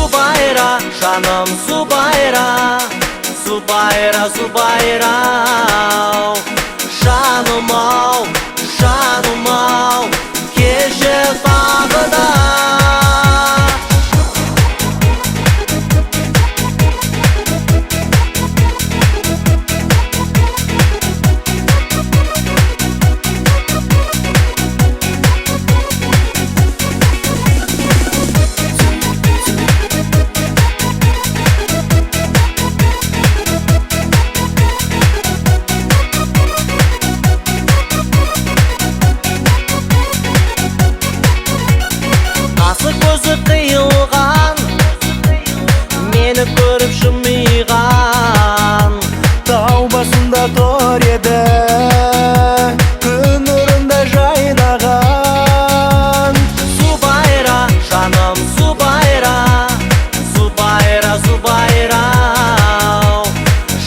Зубайра, жаным Зубайра, Зубайра, Зубайра, жаным-ау, жаным-ау, кеше тағы да. Асық көзі қиылған, мені көріп жымиған. Тау басында тұр еді, күн нұрында жайнаған. Зубайра, жаным Зубайра, Зубайра, Зубайра,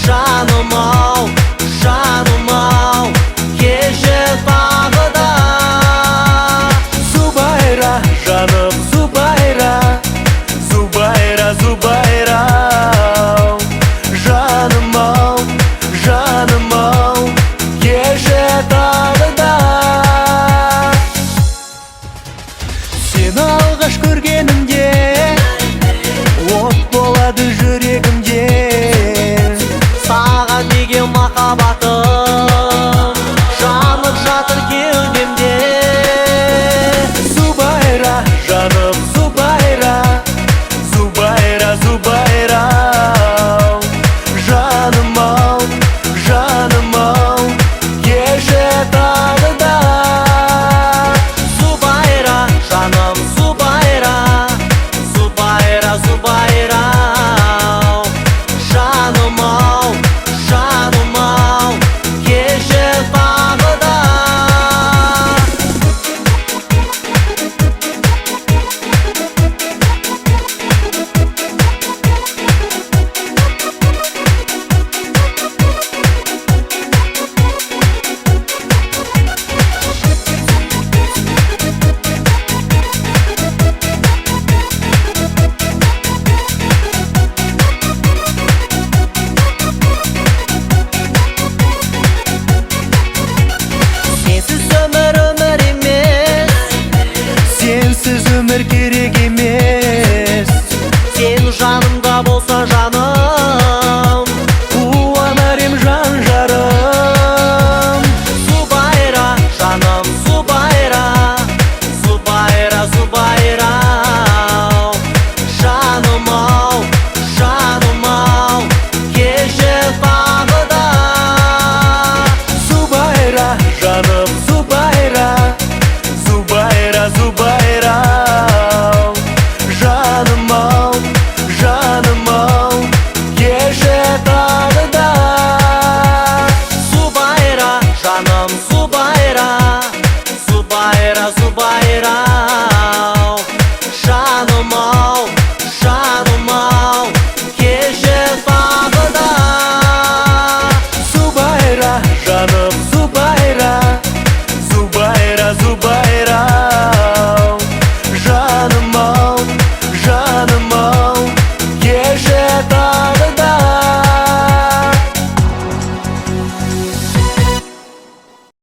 жаным-ау, жаным-ау, кеше тағы да. Зубайра, жаным Зубайра, Зубайра, Зубайра, жаным-ау, жаным-ау, кеше тағы да. Сені алғаш көргенімде